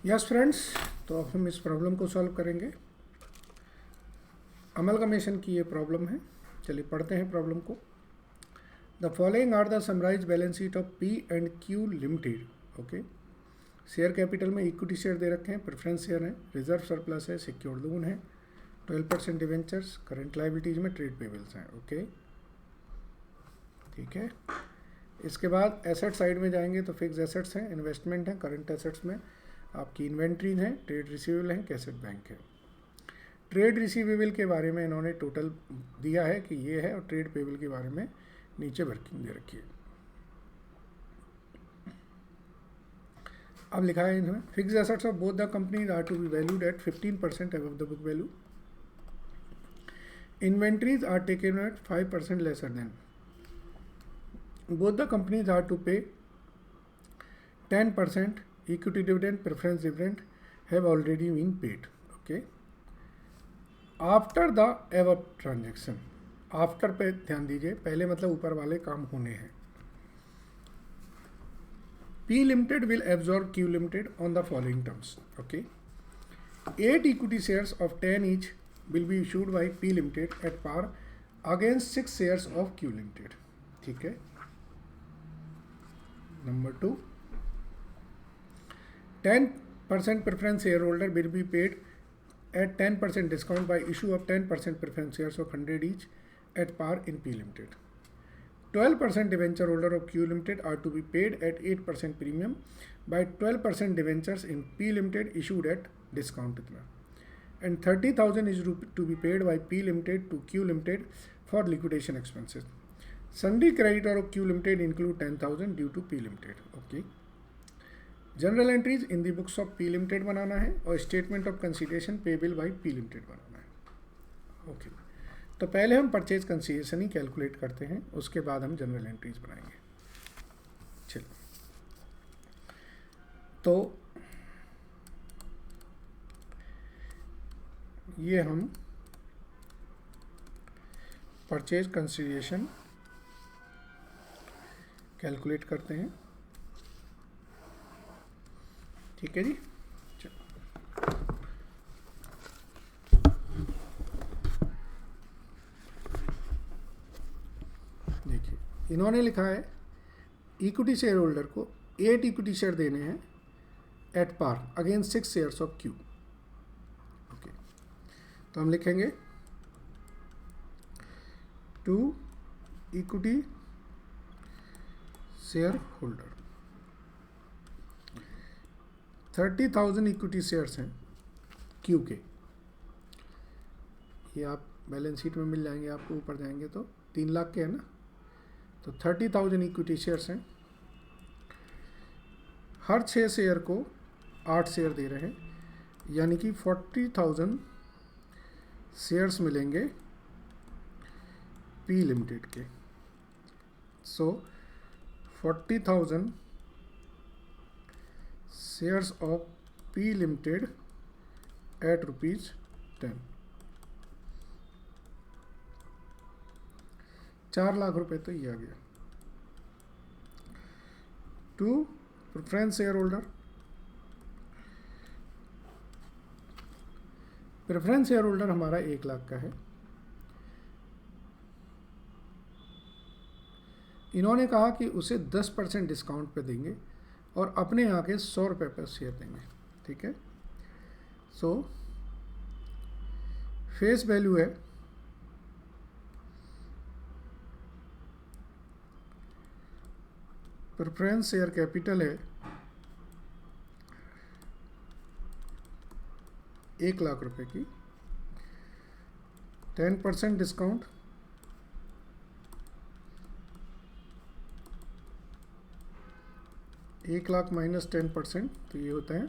Yes friends, तो अब हम इस प्रॉब्लम को सॉल्व करेंगे। अमलगमेशन की ये प्रॉब्लम है। चलिए पढ़ते हैं प्रॉब्लम को। The following are the summarise balance sheet of P and Q limited. Okay, share capital में इक्विटी शेयर दे रखे हैं, प्रेफरेंस शेयर है, रिजर्व सरप्लस है, सिक्योर्ड लोन है, 12% डिवेंचर्स, करंट लाइबिलिटीज में ट्रेड पेबल्स हैं। ओके, ठीक है। इसके बाद एसेट साइड में जाएंगे तो फिक्स एसेट्स हैं, इन्वेस्टमेंट हैं, करंट एसेट्स में आपकी इन्वेंट्रीज हैं, ट्रेड रिसीवेबल हैं, कैसेट बैंक है। ट्रेड रिसीवेबल के बारे में इन्होंने टोटल दिया है कि ये है, और ट्रेड पेबल के बारे में नीचे वर्किंग दे रखी है। अब लिखा है इन्होंने, fix assets of both the companies are to be valued at 15% above the book value. Inventories are taken at 5% lesser than. Both the companies are to pay 10%. Equity dividend, preference dividend have already been paid. Okay. After the above transaction, after पे ध्यान दीजिए, पहले मतलब ऊपर वाले काम होने हैं। P Limited will absorb Q Limited on the following terms. Okay. 8 equity shares of 10 each will be issued by P Limited at par against 6 shares of Q Limited. ठीक है। Number 2, 10% preference shareholder will be paid at 10% discount by issue of 10% preference shares of 100 each at par in P Limited. 12% debenture holder of Q Limited are to be paid at 8% premium by 12% debentures in P Limited issued at discount. And 30,000 is to be paid by P Limited to Q Limited for liquidation expenses. Sundry creditor of Q Limited include 10,000 due to P Limited. Okay. General entries in the books of P limited बनाना है और statement of consideration payable by P limited बनाना है। Okay, तो पहले हम purchase consideration ही calculate करते हैं, उसके बाद हम जनरल एंट्रीज बनाएंगे। चलिए, तो ये हम परचेज कंसीडरेशन कैलकुलेट करते हैं। ठीक है जी। देखिए, इन्होंने लिखा है इक्विटी शेयर होल्डर को 8 इक्विटी शेयर देने हैं at par against 6 shares of Q. Okay, तो हम लिखेंगे 2 equity shareholder, 30,000 equity shares हैं क्यू के। ये आप बैलेंस शीट में मिल जाएंगे आपको, ऊपर जाएंगे तो 3 लाख के है ना, तो 30,000 इक्विटी शेयर्स हैं। हर 6 शेयर को 8 शेयर दे रहे हैं, यानी कि 40,000 शेयर्स मिलेंगे पी लिमिटेड के। So 40,000 shares of P limited at ₹10, 4 lakh रुपए तो ये आ गया। 2 preference shareholder, preference shareholder हमारा 1 लाख का है। इन्होंने कहा कि उसे 10% डिस्काउंट पे देंगे और अपने यहाँ के 100 रुपये पर शेयर देंगे। ठीक है, सो फेस वैल्यू है प्रेफरेंस शेयर कैपिटल है 1 लाख रुपए की, 10% डिस्काउंट, एक लाख माइनस 10%, तो ये होता है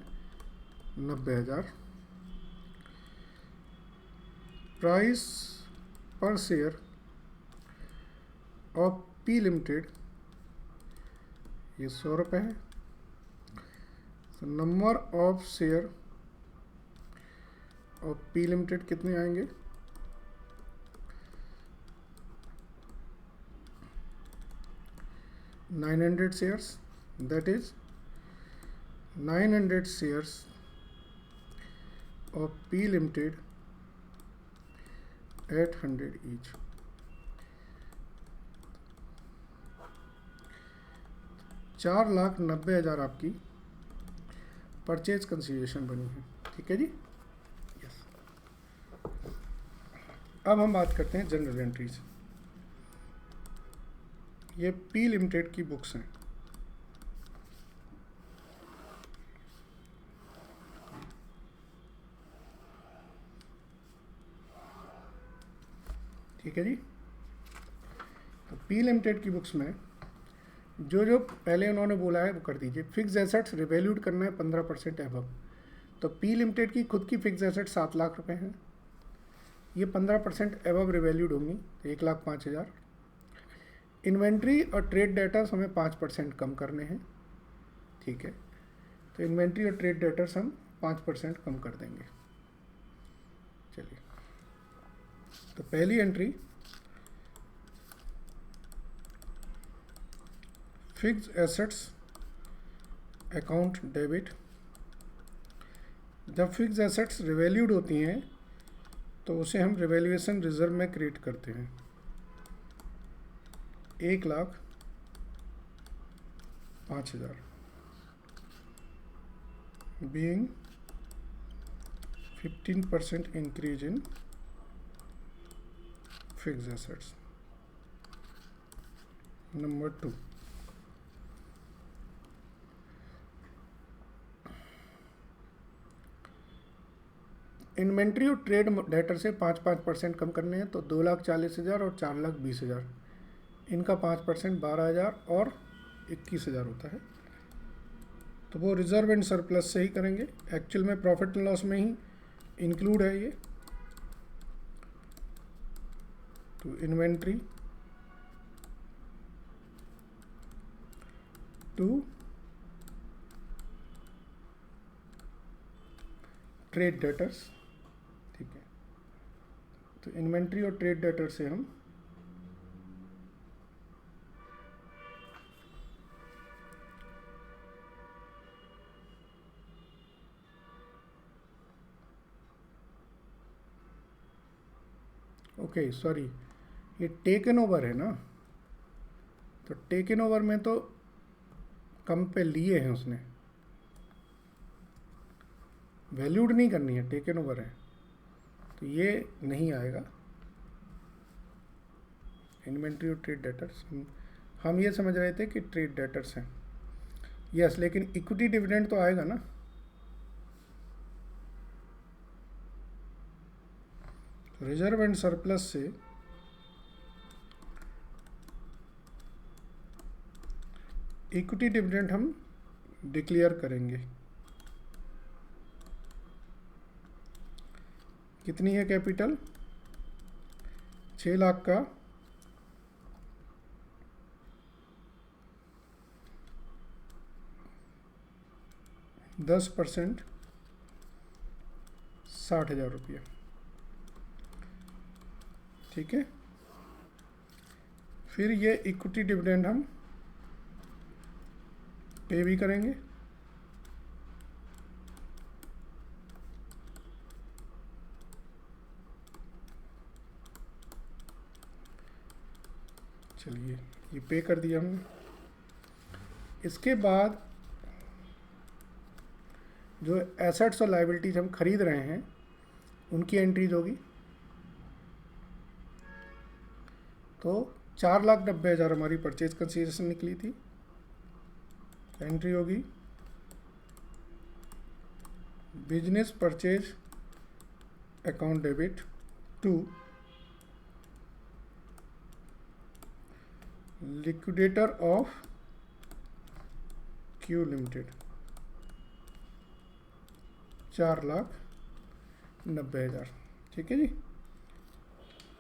90,000। प्राइस पर शेयर ऑफ पी लिमिटेड ये 100 रुपये है। तो number of share of P limited कितने आएंगे, 900 shares, that is 900 shares of P Limited at 100 each. $4,90,000 आपकी परचेज कंसिडरेशन बनी है। ठीक है जी, यस। अब हम बात करते हैं जनरल एंट्रीज। ये पी लिमिटेड की बुक्स हैं। ठीक है जी, तो पी लिमिटेड की बुक्स में जो जो पहले उन्होंने बोला है वो कर दीजिए। फिक्स एसेट्स रिवैल्यूड करना है 15% एबव। तो पी लिमिटेड की खुद की फिक्स एसेट 7 लाख रुपए हैं, ये 15% एबव रिवैल्यूड होंगी, 1,05,000। इन्वेंट्री और ट्रेड डेटर्स हमें 5% कम करने हैं। ठीक है, तो इन्वेंट्री और ट्रेड डेटर्स हम 5% कम कर देंगे। चलिए, तो पहली entry fix assets account debit. जब फिक्स एसेट्स रिवैल्यूड होती हैं तो उसे हम रिवैल्यूएशन रिजर्व में क्रिएट करते हैं। 1,05,000 being 15% increase in fix assets. Number 2, inventory और ट्रेड डेटर से 5% कम करने हैं, तो 2,40,000 और 4,20,000। इनका 5% 12,000 और 21,000 होता है। तो वो रिजर्व एंड सरप्लस से ही करेंगे, एक्चुअल में प्रॉफिट एंड लॉस में ही इंक्लूड है ये। तो इन्वेंट्री टू ट्रेड डेटर्स। ठीक है, तो इन्वेंट्री और ट्रेड डेटर से हम ओके सॉरी, ये टेकन ओवर है ना, तो टेकन ओवर में तो कम पे लिए हैं उसने, वैल्यूड नहीं करनी है, टेकन ओवर है, तो ये नहीं आएगा। इन्वेंट्री और ट्रेड डेटर्स हम ये समझ रहे थे कि ट्रेड डेटर्स हैं, यस, लेकिन इक्विटी डिविडेंड तो आएगा ना। रिजर्व एंड सरप्लस से इक्विटी डिविडेंड हम डिक्लेयर करेंगे। कितनी है कैपिटल? 6 लाख का 10% 60,000 रुपया। ठीक है, फिर ये इक्विटी डिविडेंड हम पे भी करेंगे। चलिए, ये पे कर दिया हमने। इसके बाद जो एसेट्स और लायबिलिटीज हम खरीद रहे हैं उनकी एंट्रीज होगी। तो 4,90,000 हमारी परचेज कंसिडरेशन निकली थी, एंट्री होगी business purchase account debit to liquidator of Q limited, 4,90,000। ठीक है जी।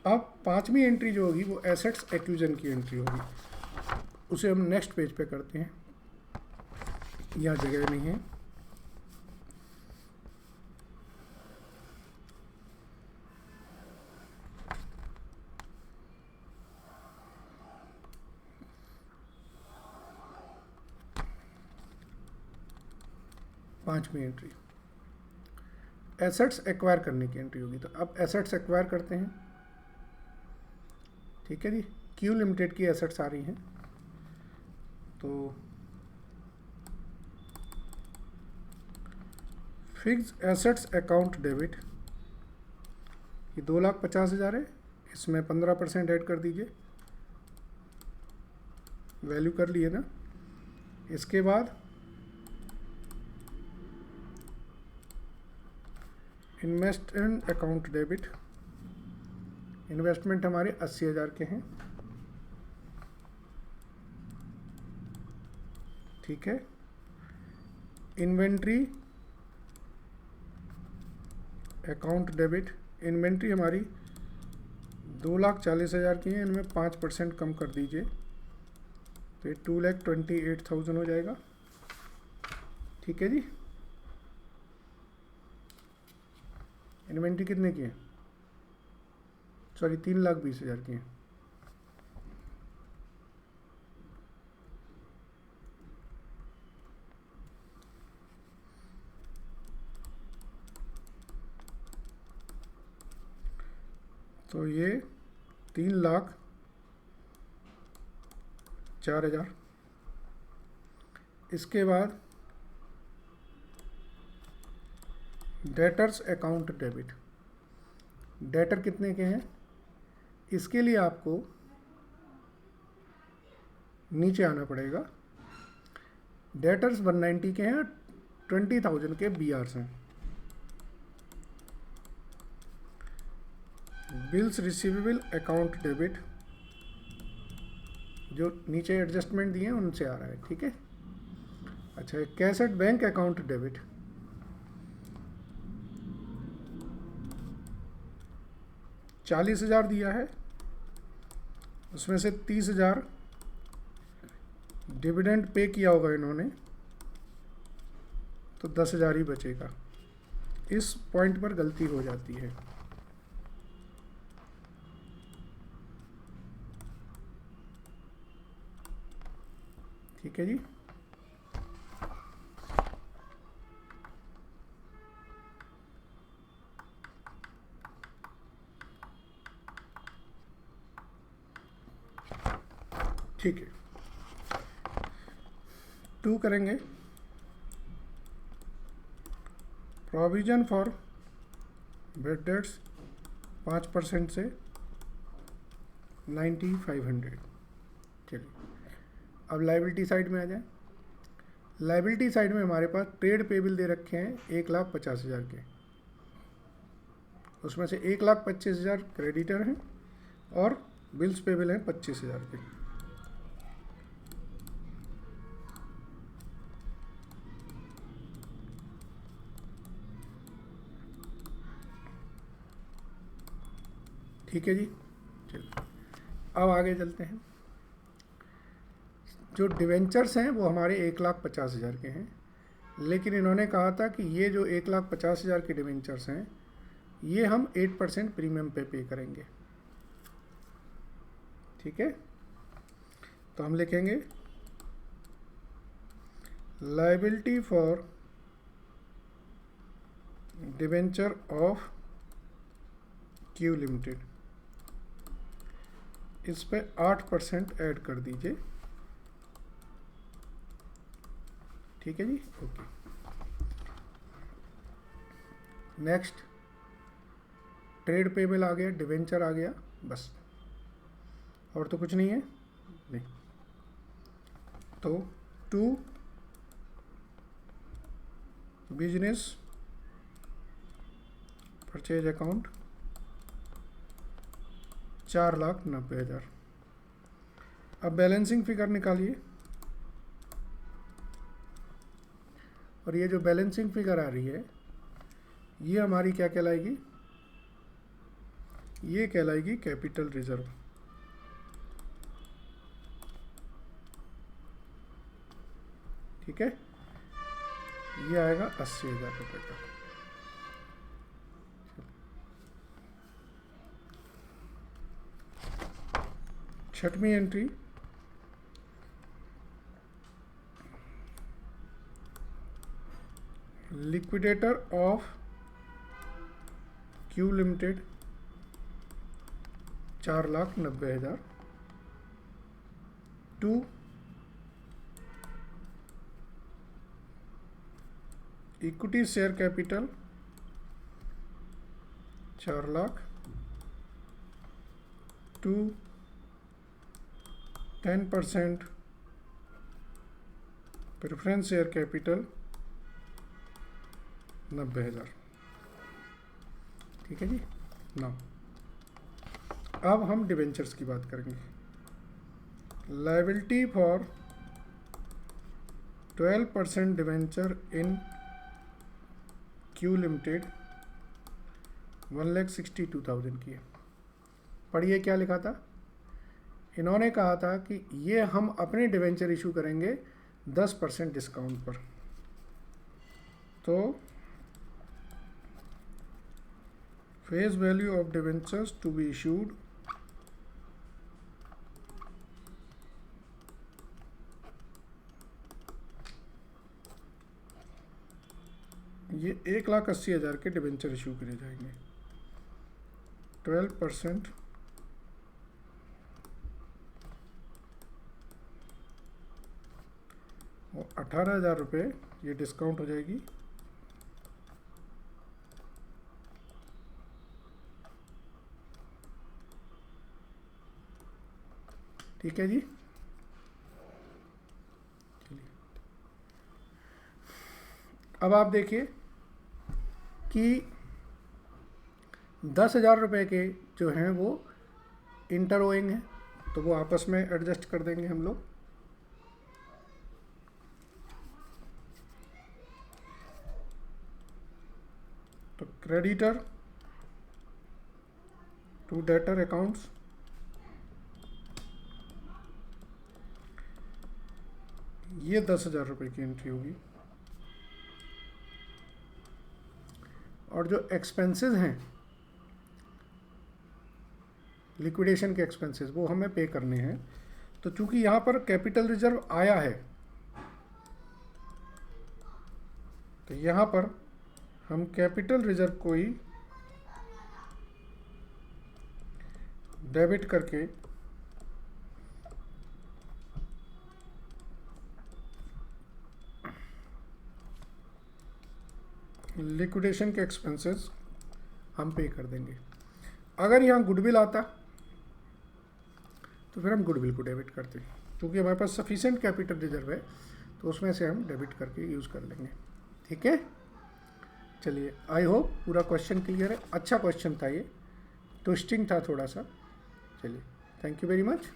अब 5वीं एंट्री जो होगी वो एसेट्स एक्विजिशन की एंट्री होगी, उसे हम नेक्स्ट पेज पे करते हैं, यहाँ जगह नहीं है। पांचवी एंट्री एसेट्स एक्वायर करने की एंट्री होगी। तो अब एसेट्स एक्वायर करते हैं, ठीक है जी। क्यू लिमिटेड की एसेट्स आ रही हैं, तो फिक्स एसेट्स अकाउंट डेबिट, ये 2,50,000 है, इसमें 15% ऐड कर दीजिए, वैल्यू कर लिए ना। इसके बाद इन्वेस्टमेंट अकाउंट डेबिट, इन्वेस्टमेंट हमारे 80,000 के हैं, ठीक है। इन्वेंट्री अकाउंट डेबिट, इन्वेंट्री हमारी 2,40,000 की है, इनमें 5% कम कर दीजिए, तो ये 2,28,000 हो जाएगा, ठीक है जी। इन्वेंट्री कितने की है, सॉरी 3,20,000 की है। तो ये 3,04,000। इसके बाद डेटर्स अकाउंट डेबिट, डेटर कितने के हैं, इसके लिए आपको नीचे आना पड़ेगा। डेटर्स 190 के हैं, 20,000 के BRs हैं। बिल्स रिसीवेबल अकाउंट डेबिट, जो नीचे एडजस्टमेंट दिए हैं उनसे आ रहा है, ठीक है। अच्छा, cash at bank account debit, 40,000 दिया है, उसमें से 30,000 डिविडेंड पे किया होगा इन्होंने, तो 10,000 ही बचेगा। इस पॉइंट पर गलती हो जाती है, ठीक है जी। ठीक है, 2 करेंगे। प्रोविजन फॉर बैड डेट्स 5% से 9,500। चलिए अब लाइबिलिटी साइड में आ जाए। लाइबिलिटी साइड में हमारे पास ट्रेड पेबल दे रखे हैं 1,50,000 के, उसमें से 1,25,000 क्रेडिटर हैं और बिल्स पेबल हैं 25,000 के। ठीक है जी, चलिए अब आगे चलते हैं। जो डिवेंचर्स हैं वो हमारे 1,50,000 के हैं, लेकिन इन्होंने कहा था कि ये जो 1,50,000 के डिवेंचर्स हैं ये हम 8% प्रीमियम पे करेंगे, ठीक है। तो हम लिखेंगे liability for debenture of Q limited, इस पे 8% ऐड कर दीजिए, ठीक है जी, ओके। नेक्स्ट ट्रेड पेबल आ गया, डिवेंचर आ गया, बस और तो कुछ नहीं है, नहीं। तो 2 बिजनेस परचेज अकाउंट 4,90,000। अब बैलेंसिंग फिगर निकालिए, और ये जो बैलेंसिंग फिगर आ रही है ये हमारी क्या कहलाएगी, ये कहलाएगी कैपिटल रिजर्व, ठीक है। ये आएगा 80,000 रुपये का। छठवीं entry, liquidator of Q limited 4,90,000 to equity share capital 4 lakh to 10% preference share capital 90,000। ठीक है जी। ना अब हम डिवेंचर्स की बात करेंगे। Liability for 12% debenture in Q limited 1,62,000 की है। पढ़िए क्या लिखा था। इन्होंने कहा था कि ये हम अपने डिवेंचर इशू करेंगे 10% डिस्काउंट पर। तो face value of debentures to be issued ये 1,80,000 के डिवेंचर इशू करे जाएंगे। 12% और 18,000 रुपये ये डिस्काउंट हो जाएगी। ठीक है जी। चलिए अब आप देखिए कि 10,000 रुपये के जो हैं वो इंटर ओइंग हैं, तो वो आपस में एडजस्ट कर देंगे हम लोग। तो क्रेडिटर टू डेटर अकाउंट्स ये 10,000 रुपये की एंट्री होगी। और जो एक्सपेंसेस हैं लिक्विडेशन के एक्सपेंसेस वो हमें पे करने हैं। तो चूंकि यहाँ पर कैपिटल रिजर्व आया है तो यहाँ पर हम कैपिटल रिजर्व को ही डेबिट करके लिक्विडेशन के एक्सपेंसेस हम पे कर देंगे। अगर यहाँ गुडविल आता तो फिर हम गुडविल को डेबिट करते हैं। क्योंकि हमारे पास सफिशिएंट कैपिटल रिजर्व है तो उसमें से हम डेबिट करके यूज़ कर लेंगे। ठीक है। चलिए आई होप पूरा क्वेश्चन क्लियर है। अच्छा क्वेश्चन था ये, ट्विस्टिंग था थोड़ा सा। चलिए थैंक यू वेरी मच।